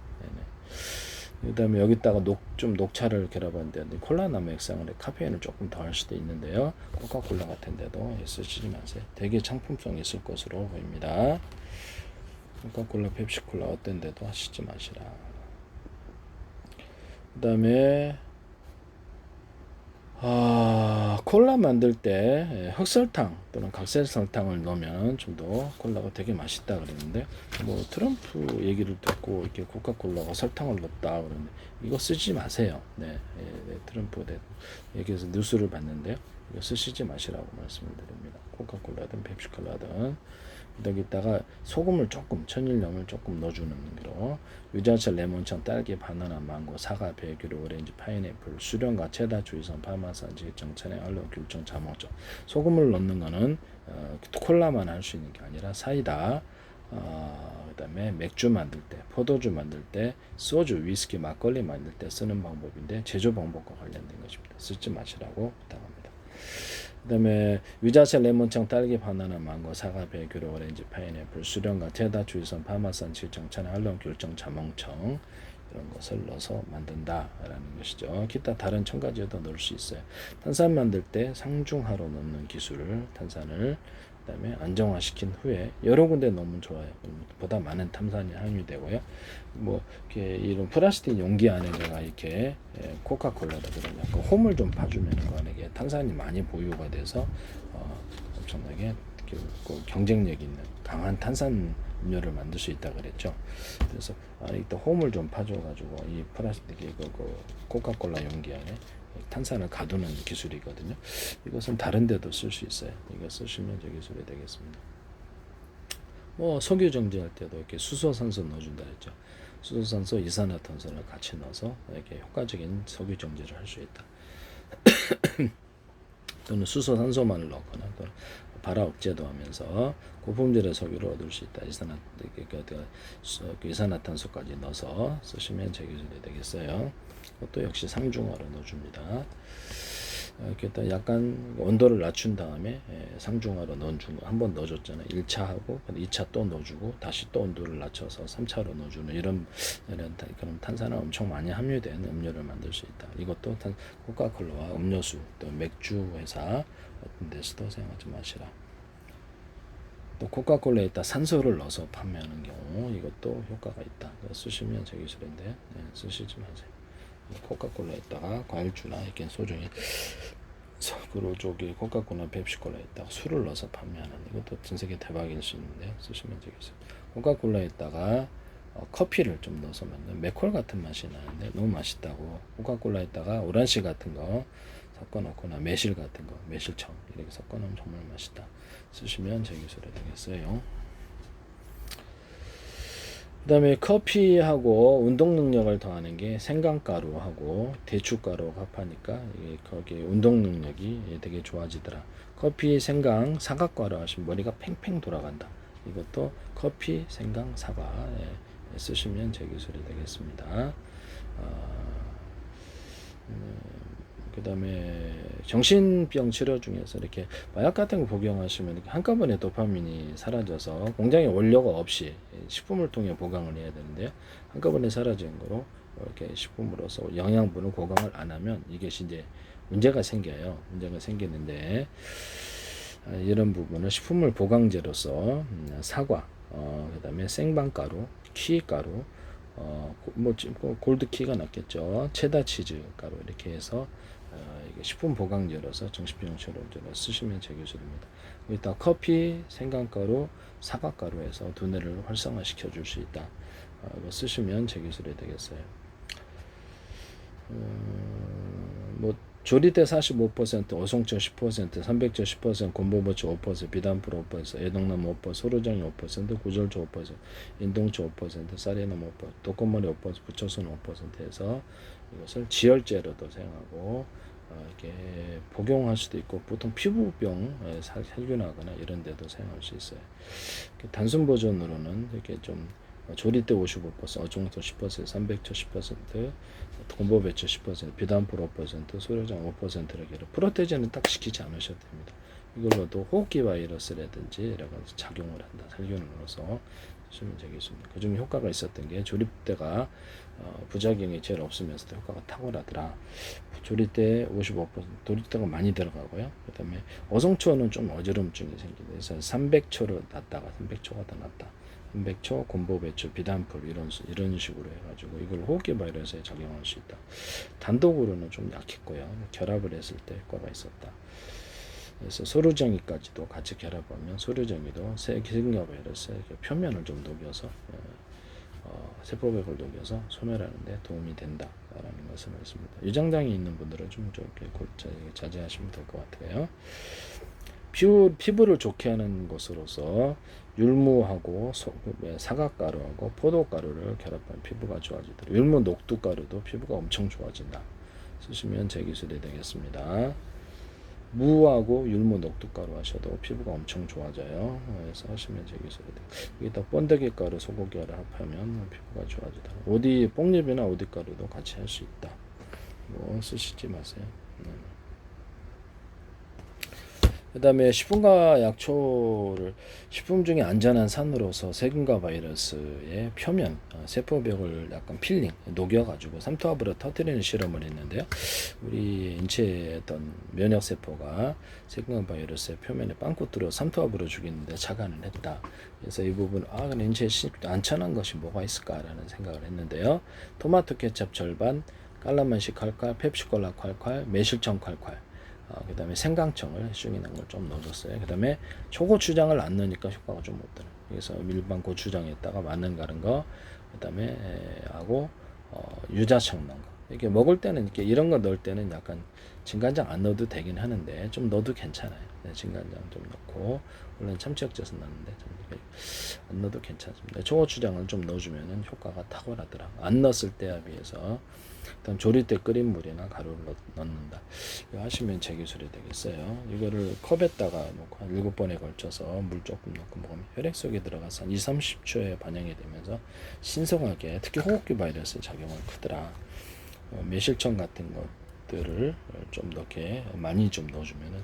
그 다음에 여기다가 녹차를 결합하는데 콜라나무 액상을 카페인을 조금 더 할 수도 있는데요. 코카콜라 같은 데도 쓰시지 마세요. 되게 상품성이 있을 것으로 보입니다. 코카콜라, 펩시콜라 어떤 데도 하시지 마시라. 그 다음에 콜라 만들 때 흑설탕 또는 각설탕을 넣으면 좀 더 콜라가 되게 맛있다 그랬는데 트럼프 얘기를 듣고 이렇게 코카콜라가 설탕을 넣었다 그러는데 이거 쓰지 마세요. 트럼프 얘기해서 뉴스를 봤는데요. 이거 쓰시지 마시라고 말씀을 드립니다. 코카콜라든 펩시콜라든 여기다가 소금을 천일염을 조금 넣어주는 거로 유자차, 레몬청, 딸기, 바나나, 망고, 사과, 배규로, 오렌지, 파인애플, 수령과 체다, 주의선, 파마산, 지정, 천연, 알로, 귤청, 자몽청. 소금을 넣는 거는 콜라만 할 수 있는 게 아니라 사이다, 그다음에 맥주 만들 때, 포도주 만들 때, 소주, 위스키, 막걸리 만들 때 쓰는 방법인데 제조 방법과 관련된 것입니다. 쓰지 마시라고 부탁합니다. 그 다음에 유자차, 레몬청, 딸기, 바나나, 망고, 사과, 배규로, 오렌지, 파인애플, 수령과 테다, 주의선, 파마산, 칠청, 천연, 알론, 귤청, 자몽청 이런 것을 넣어서 만든다라는 것이죠. 기타 다른 첨가제도 넣을 수 있어요. 탄산 만들 때 상중하로 넣는 기술을 탄산을 그다음에 안정화시킨 후에 여러 군데 넣으면 좋아요. 보다 많은 탄산이 함유되고요. 이렇게 이런 플라스틱 용기 안에 제가 이렇게 코카콜라다 그런 약간 홈을 좀 봐주면 그 안에 탄산이 많이 보유가 돼서 엄청나게 경쟁력 있는 강한 탄산 음료를 만들 수 있다 그랬죠. 그래서 이때 홈을 좀 파줘가지고 이 플라스틱 코카콜라 용기 안에 탄산을 가두는 기술이거든요. 이것은 다른 데도 쓸 수 있어요. 이거 쓰시면 저 기술이 되겠습니다. 석유 정제할 때도 이렇게 수소산소 넣어준다 했죠. 수소산소, 이산화탄소를 같이 넣어서 이렇게 효과적인 석유 정제를 할 수 있다. 또는 수소산소만을 넣거나 또는 발화 억제도 하면서 고품질의 석유를 얻을 수 있다. 이산화탄소까지 넣어서 쓰시면 제 기술이 되겠어요. 그것도 역시 상중하로 넣어줍니다. 이렇게 약간 온도를 낮춘 다음에 상중하로 넣어주고 한번 넣어줬잖아요. 1차 하고 2차 또 넣어주고 다시 또 온도를 낮춰서 3차로 넣어주는 이런 그런 탄산을 엄청 많이 함유된 음료를 만들 수 있다. 이것도 코카콜라와 음료수 또 맥주 회사 같은 데서도 사용하지 마시라. 또 코카콜라에다 산소를 넣어서 판매하는 경우 이것도 효과가 있다. 쓰시면 제 기술인데 쓰시지 마세요. 코카콜라에다가 과일주나 이렇게 소중히 그리고 저기 코카콜라 펩시콜라에다가 술을 넣어서 판매하는 이것도 전 세계 대박일 수 있는데 쓰시면 되겠어요. 코카콜라에다가 커피를 좀 넣어서 만든 맥콜 같은 맛이 나는데 너무 맛있다고 코카콜라에다가 오란시 같은 거 섞어 놓거나 매실 같은 거 매실청 이렇게 섞어 놓으면 정말 맛있다. 쓰시면 제 기술이 되겠어요. 그 다음에 커피하고 운동 능력을 더하는 게 생강가루하고 대추가루가 합하니까 거기에 운동 능력이 되게 좋아지더라. 커피, 생강, 사과가루 하시면 머리가 팽팽 돌아간다. 이것도 커피, 생강, 사과 쓰시면 제 기술이 되겠습니다. 그 다음에 정신병 치료 중에서 이렇게 마약 같은 거 복용하시면 이렇게 한꺼번에 도파민이 사라져서 공장에 원료가 없이 식품을 통해 보강을 해야 되는데요. 한꺼번에 사라지는 거로 이렇게 식품으로서 영양분을 보강을 안 하면 이게 이제 문제가 생겨요. 문제가 생기는데 이런 부분을 식품물 보강제로서 사과, 그 다음에 생방가루, 키가루, 골드키가 낫겠죠. 체다 치즈 가루 이렇게 해서 이게 식품 보강제로서 정신병 치료제로 쓰시면 제 기술입니다. 여기다 커피, 생강가루, 사과가루에서 두뇌를 활성화시켜 줄 수 있다. 이거 쓰시면 제 기술이 되겠어요. 조리대 45%, 어송초 10%, 300조 10%, 곰보버초 5%, 비단풀 5%, 애동나무 5%, 소르장이 5%, 구절초 5%, 인동초 5%, 쌀이나무 5%, 독꽃머리 5%, 부초순 5%에서 이것을 지혈제로도 사용하고 이렇게 복용할 수도 있고 보통 피부병 살균하거나 이런 데도 사용할 수 있어요. 단순 버전으로는 이렇게 좀 조리대 55%, 어종토 10%, 300초 10%, 곰보배추 10%, 비단풀 5%, 소료장 5%를 프로테제는 딱 시키지 않으셔도 됩니다. 이걸로도 호흡기 바이러스라든지 여러 가지 작용을 한다. 살균으로서 쓰시면 되겠습니다. 그중 효과가 있었던 게 조립대가 부작용이 제일 없으면서도 효과가 탁월하더라. 조립대 55%, 조립대가 많이 들어가고요. 그 다음에 어성초는 좀 어지럼증이 생기는데 그래서 300초를 놨다가 300초가 더 낫다. 300초, 곰보배추, 비단풀 이런 식으로 해가지고 이걸 호흡기 바이러스에 작용할 수 있다. 단독으로는 좀 약했고요. 결합을 했을 때 효과가 있었다. 그래서 소류정이까지도 같이 결합하면 소류정이도 세균과 바이러스의 표면을 좀 녹여서 세포백을 녹여서 소멸하는 데 도움이 된다라는 것을 말씀입니다. 유장장이 있는 분들은 좀 자제하시면 될 것 같아요. 피부를 좋게 하는 것으로서 율무하고 사과가루하고 포도가루를 결합한 피부가 좋아지더라고요. 율무 녹두가루도 피부가 엄청 좋아진다. 쓰시면 제 기술이 되겠습니다. 무하고 율무 녹두가루 하셔도 피부가 엄청 좋아져요. 그래서 하시면 제 기술이 돼요. 여기다 번데기가루, 소고기가루 합하면 피부가 좋아지더라고요. 오디, 뽕잎이나 오디가루도 같이 할 수 있다. 쓰시지 마세요. 그 다음에 식품과 약초를 식품 중에 안전한 산으로서 세균과 바이러스의 표면, 세포벽을 약간 필링, 녹여가지고 삼투압으로 터뜨리는 실험을 했는데요. 우리 인체의 어떤 면역세포가 세균과 바이러스의 표면에 빵꾸 뚫어 삼투압으로 죽이는데 자간을 했다. 그래서 이 부분, 근데 인체에 안전한 것이 뭐가 있을까라는 생각을 했는데요. 토마토 케첩 절반, 깔라만시 콸콸, 펩시콜라 콸콸, 매실청 콸콸. 그 다음에 생강청을 숭이난 걸 좀 넣어줬어요. 그 다음에 초고추장을 안 넣으니까 효과가 좀 없더라고요. 그래서 일반 고추장에다가 마늘 갈은 거, 그 다음에 하고 유자청 넣은 거. 이렇게 먹을 때는 이렇게 이런 거 넣을 때는 약간 진간장 안 넣어도 되긴 하는데 좀 넣어도 괜찮아요. 네, 진간장 좀 넣고 원래는 참치액젓은 넣는데 안 넣어도 괜찮습니다. 초고추장을 좀 넣어주면은 효과가 탁월하더라. 안 넣었을 때에 비해서 일단 조리 때 끓인 물이나 가루를 넣는다. 이거 하시면 제 기술이 되겠어요. 이거를 컵에다가 놓고 한 7번에 걸쳐서 물 조금 넣고 먹으면 혈액 속에 들어가서 한 2-30초에 반영이 되면서 신성하게 특히 호흡기 바이러스의 작용을 크더라. 매실청 같은 것들을 좀 이렇게 많이 좀 넣어주면은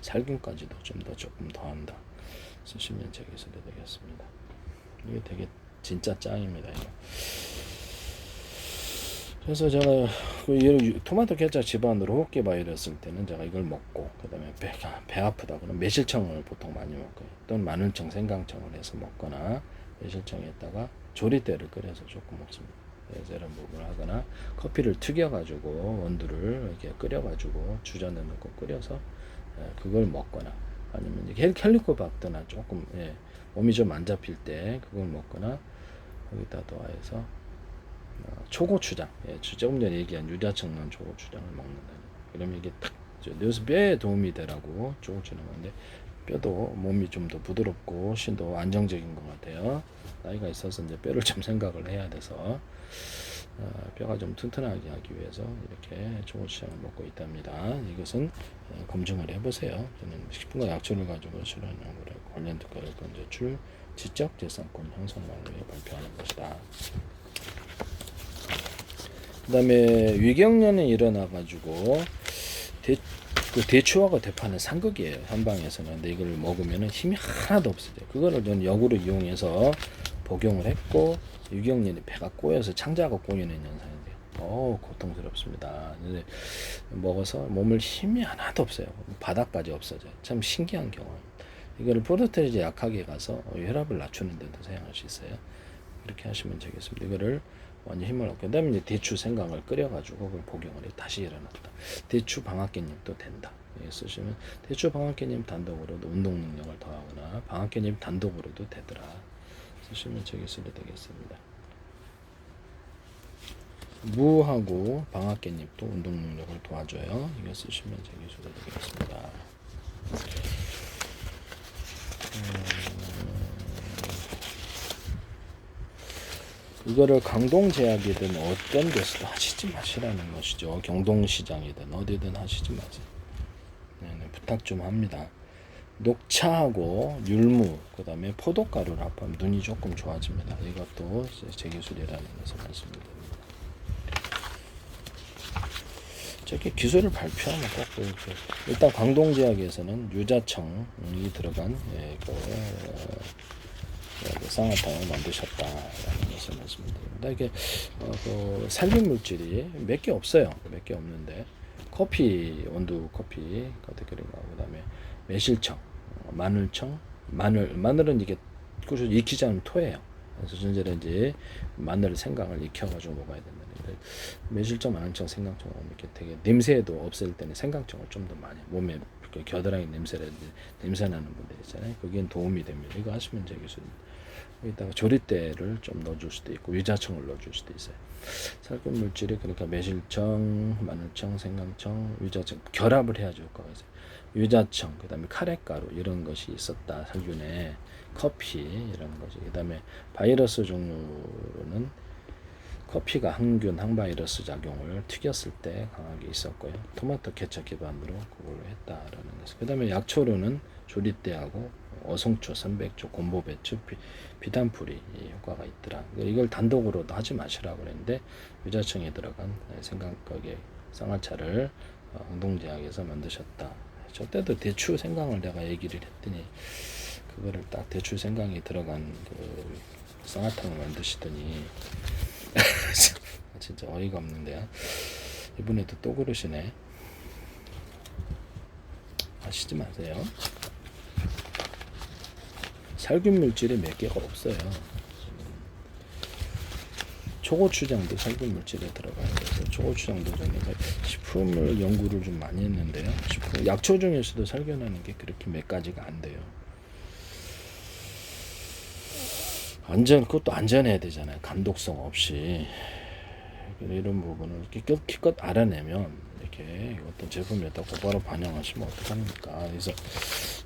살균까지도 좀 더 조금 더 한다. 쓰시면 제 기술이 되겠습니다. 이게 되게 진짜 짱입니다. 이거. 그래서 제가 토마토 케찹 집안으로 호흡기 바이러스 때는 제가 이걸 먹고 그다음에 배 아프다 그러면 매실청을 보통 많이 먹고요. 또는 마늘청, 생강청을 해서 먹거나 매실청에다가 조리대를 끓여서 조금 먹습니다. 그래서 이런 부분을 하거나 커피를 튀겨가지고 원두를 이렇게 끓여가지고 주전에 넣고 끓여서 그걸 먹거나 아니면 헬리코박터나 조금 몸이 좀 안 잡힐 때 그걸 먹거나 거기다 더해서 초고추장, 조금 전에 얘기한 유자청 넣은 초고추장을 먹는다. 그러면 이게 딱 뇌에서 뼈에 도움이 되라고 초고추장 먹는데 뼈도 몸이 좀 더 부드럽고 훨씬 더 안정적인 것 같아요. 나이가 있어서 이제 뼈를 좀 생각을 해야 돼서 뼈가 좀 튼튼하게 하기 위해서 이렇게 초고추장을 먹고 있답니다. 이것은 검증을 해보세요. 저는 식품과 약초를 가지고 실현하는 관련 특허를 건제출 지적재산권 형성망을 위해 발표하는 것이다. 그 다음에 위경련이 일어나가지고 대추하고 대파는 상극이에요. 한방에서는. 근데 이걸 먹으면 힘이 하나도 없어져요. 그거를 저는 역으로 이용해서 복용을 했고 위경련이 배가 꼬여서 창자가 꼬이는 현상이 돼요. 고통스럽습니다. 근데 먹어서 몸을 힘이 하나도 없어요. 바닥까지 없어져요. 참 신기한 경험입니다. 이거를 프로테이즈 약하게 가서 혈압을 낮추는 데도 사용할 수 있어요. 이렇게 하시면 되겠습니다. 이거를 완전 힘을 얻고 그다음에 이제 대추 생강을 끓여가지고 그걸 복용을 해 다시 일어났다. 대추 방앗개잎도 된다. 쓰시면 대추 방앗개잎 단독으로도 운동 능력을 더하거나 방앗개잎 단독으로도 되더라. 쓰시면 제 기술이 되겠습니다. 무하고 방앗개잎도 운동 능력을 도와줘요. 이거 쓰시면 제 기술이 되겠습니다. 이거를 강동제약이든 어떤 데서도 하시지 마시라는 것이죠. 경동시장이든 어디든 하시지 마세요. 부탁 좀 합니다. 녹차하고 율무, 그 다음에 포도가루를 합하면 눈이 조금 좋아집니다. 이것도 제 기술이라는 것을 말씀드립니다. 저렇게 기술을 발표하면 꼭 이렇게 일단 광동제약에서는 유자청이 들어간 쌍화탕을 만드셨다라는 것을 말씀드립니다. 이게 살균 물질이 몇 개 없어요. 몇 개 없는데 커피 원두 커피 카테고리가 그다음에 매실청, 마늘청, 마늘은 이게 그래서 익히지 않으면 토해요. 그래서 전자레인지 마늘 생강을 익혀가지고 먹어야 된다. 매실청, 마늘청, 생강청 이렇게 되게 냄새도 없앨 때는 생강청을 좀 더 많이 몸에 겨드랑이 냄새 나는 분들 있잖아요. 거기엔 도움이 됩니다. 이거 하시면 되겠습니다. 여기다가 조리대를 좀 넣어줄 수도 있고 유자청을 넣어줄 수도 있어요. 살균 물질이 그러니까 매실청, 마늘청, 생강청, 유자청 결합을 해야지 효과가 있어요. 유자청, 그다음에 카레가루 이런 것이 있었다. 살균에 커피 이런 것이 그다음에 바이러스 종류로는 커피가 항균, 항바이러스 작용을 튀겼을 때 강하게 있었고요. 토마토 케첩 기반으로 그걸로 했다라는 것을. 그 다음에 약초로는 조리대하고 어송초, 선백초, 곰보배추, 비단풀이 효과가 있더라. 이걸 단독으로도 하지 마시라고 그랬는데 유자청에 들어간 생강가게 쌍화차를 운동제약에서 만드셨다. 저 때도 대추 생강을 내가 얘기를 했더니 그거를 딱 대추 생강이 들어간 그 쌍화탕을 만드시더니 진짜 어이가 없는데요. 이번에도 또 그러시네. 하시지 마세요. 살균 물질이 몇 개가 없어요. 초고추장도 살균 물질에 들어가요. 그래서 초고추장도 저는 식품을 연구를 좀 많이 했는데요. 약초 중에서도 살균하는 게 그렇게 몇 가지가 안 돼요. 그것도 안전해야 되잖아요. 감독성 없이. 이런 부분을 기껏 알아내면 이렇게 어떤 제품에다 곧바로 반영하시면 어떡합니까? 그래서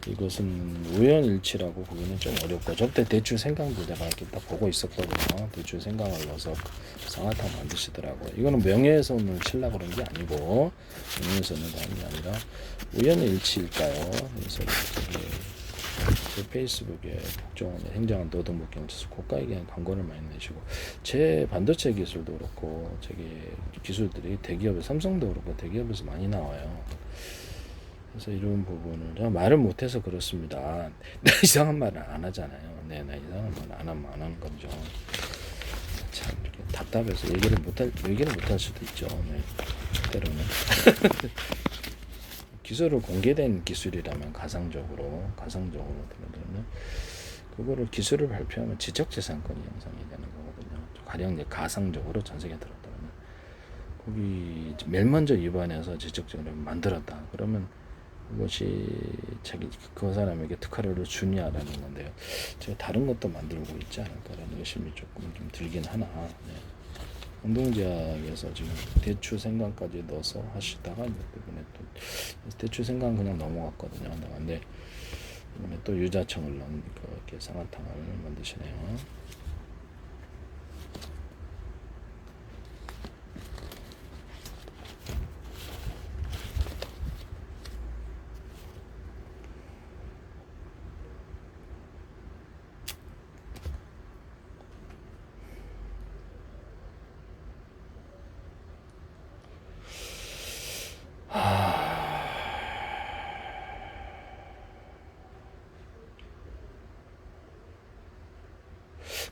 이것은 우연일치라고 보기는 좀 어렵고, 저때 대추 생강도 내가 이렇게 딱 보고 있었거든요. 대추 생강을 넣어서 쌍화탕 만드시더라고요. 이거는 명예훼손을 치려고 그런 게 아니고, 명예훼손은 다른 게 아니라 우연일치일까요? 그래서 이렇게 제 페이스북에 국정원의 행정안 노동부경찰서 고가에게 광고를 많이 내시고, 제 반도체 기술도 그렇고 저기 기술들이 대기업에 삼성도 그렇고 대기업에서 많이 나와요. 그래서 이런 부분을 제가 말을 못해서 그렇습니다. 나 이상한 말을 안 하잖아요. 네, 나 이상한 말 안 하면 안 하는 거죠. 참 이렇게 답답해서 얘기를 못할 수도 있죠. 네, 때로는. 기술을 공개된 기술이라면 가상적으로 들어오면 그거를 기술을 발표하면 지적재산권이 형성이 되는 거거든요. 가령 이제 가상적으로 전세계 들었다면 거기 맨 먼저 입안해서 지적재산권을 만들었다. 그러면 그것이 자기 그 사람에게 특허료를 주냐라는 건데요. 제가 다른 것도 만들고 있지 않을까라는 의심이 조금 좀 들긴 하나. 네. 운동제약에서 지금 대추 생강까지 넣어서 하시다가 이번에 또 대추 생강 그냥 넘어갔거든요. 근데 이번에 또 유자청을 넣은 그렇게 쌍화탕을 만드시네요.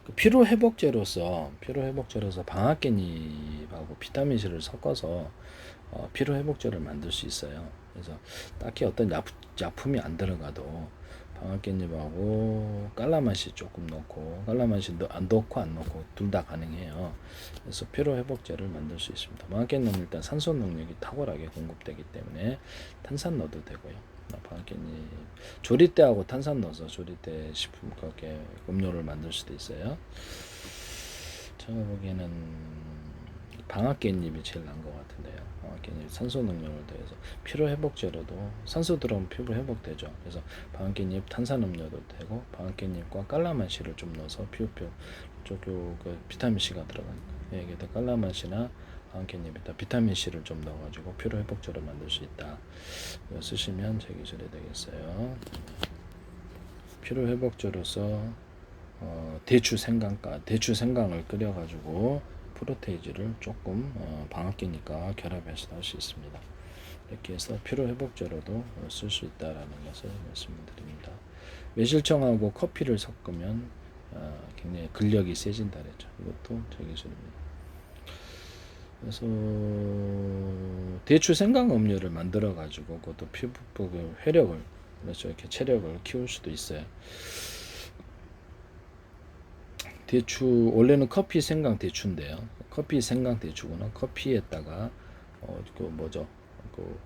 그 피로회복제로서 방앗깻잎하고 비타민C를 섞어서 피로회복제를 만들 수 있어요. 그래서 딱히 어떤 약품이 안 들어가도 방앗깻잎하고 깔라맛이 조금 넣고, 깔라맛이 안 넣고 안 넣고 둘 다 가능해요. 그래서 피로회복제를 만들 수 있습니다. 방앗깻잎은 일단 산소 능력이 탁월하게 공급되기 때문에 탄산 넣어도 되고요. 방앗깻잎 조리대하고 탄산 넣어서 조리대 식품 그렇게 음료를 만들 수도 있어요. 제가 보기에는 방앗깻잎이 제일 나은 것 같은데요. 방앗깻잎 산소 능력을 더해서 피로 회복제로도 산소 들어오면 피로 회복되죠. 그래서 방앗깻잎 탄산 음료도 되고, 방앗깻잎과 깔라맛씨를 좀 넣어서 그 비타민 C가 들어가니까 여기에다 깔라맛이나 방앗깻잎에다 비타민 C를 좀 넣어가지고 피로 회복제로 만들 수 있다. 이거 쓰시면 제 기술이 되겠어요. 피로 회복제로서 대추 생강을 끓여가지고 프로테이즈를 조금 방앗깻잎과 결합해서 할 수 있습니다. 이렇게 해서 피로 회복제로도 쓸 수 있다라는 것을 말씀드립니다. 매실청하고 커피를 섞으면 굉장히 근력이 세진다 그랬죠. 이것도 제 기술입니다. 그래서 대추 생강 음료를 만들어 가지고 그것도 피부 회력을, 그렇죠, 이렇게 체력을 키울 수도 있어요. 대추 원래는 커피 생강 대추인데요. 커피 생강 대추구나. 커피에다가 그 뭐죠? 그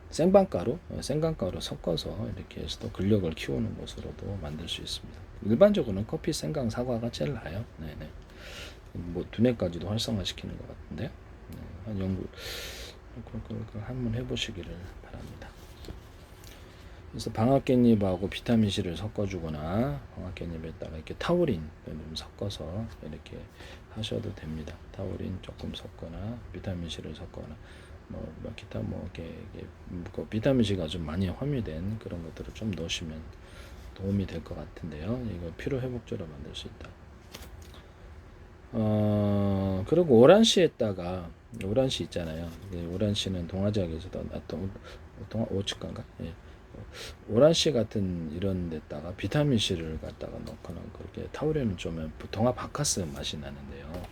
생강가루 섞어서 이렇게 해서 또 근력을 키우는 것으로도 만들 수 있습니다. 일반적으로는 커피 생강 사과가 제일 나아요. 네네. 뭐 두뇌까지도 활성화시키는 것 같은데요. 네, 한 연구 그걸 한번 해보시기를 바랍니다. 그래서 방앗깻잎하고 비타민 C를 섞어주거나 방앗깻잎에다가 이렇게 타우린 좀 섞어서 이렇게 하셔도 됩니다. 타우린 조금 섞거나 비타민 C를 섞거나 뭐 기타 이렇게 그 비타민 C가 좀 많이 함유된 그런 것들을 좀 넣으시면 도움이 될 것 같은데요. 이거 피로 회복제로 만들 수 있다. 그리고 오란시에다가 오란시 있잖아요. 오란시는 동아지역에서도 오츠간가? 예. 오란시 같은 이런 데다가 비타민 C를 갖다가 넣거나 그렇게 타우린을 좀 동아 바카스 맛이 나는데요.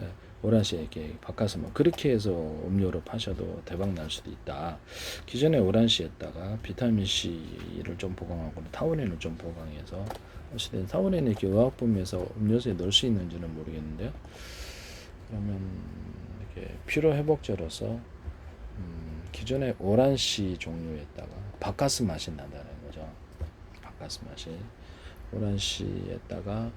예, 오란시 이렇게 바카스 뭐 그렇게 해서 음료로 파셔도 대박 날 수도 있다. 기존에 오란시에다가 비타민 C를 좀 보강하고 타우린을 좀 보강해서 하시된 타우린을 이렇게 의약품에서 음료수에 넣을 수 있는지는 모르겠는데요. 그러면 이렇게 피로 회복제로서 기존의 오란시 종류에다가 바카스 맛이 난다는 거죠. 바카스 맛이 오란시에다가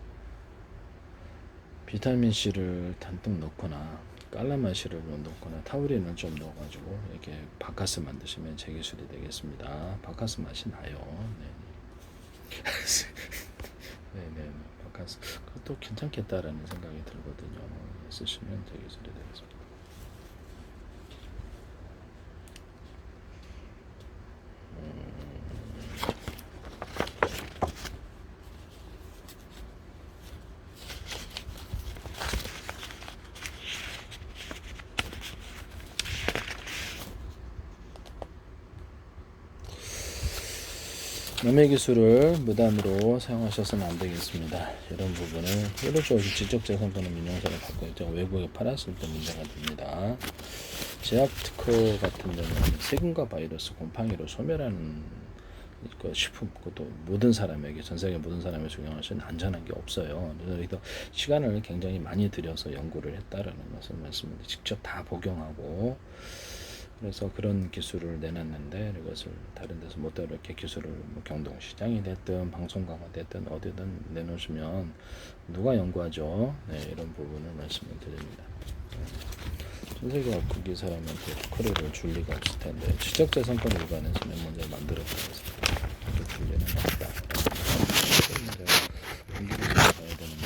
비타민 C를 단독 넣거나 깔라마시를 넣거나 타우린을 좀 넣어가지고 이렇게 바카스 만드시면 제 기술이 되겠습니다. 바카스 맛이 나요. 네. 네네. 바카스 그것도 괜찮겠다라는 생각이 들거든요. 쓰시면 제 기술이 되겠습니다. 남의 기술을 무단으로 사용하셔서는 안 되겠습니다. 이런 부분을 효율적으로 지적재산권의 민영사를 갖고 있다가 외국에 팔았을 때 문제가 됩니다. 제약 특허 같은 경우는 세균과 바이러스, 곰팡이로 소멸하는 그 식품, 그것도 모든 사람에게, 전 세계 모든 사람이 적용할 수 있는 안전한 게 없어요. 그래서 시간을 굉장히 많이 들여서 연구를 했다라는 것을 말씀을 직접 다 복용하고, 그래서 그런 기술을 내놨는데 이것을 다른 데서 못 이렇게 기술을 뭐 경동시장이 됐든 방송가가 됐든 어디든 내놓으시면 누가 연구하죠? 네, 이런 부분을 말씀을 드립니다. 전 세계 국기 사람한테 특허를 줄 리가 없을 텐데 지적재산권 위반해서 몇 문제를 만들었다고 해서 그렇게 줄 리는 없다. 문제를 봐야 되는데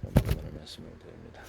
그런 부분을 말씀을 드립니다.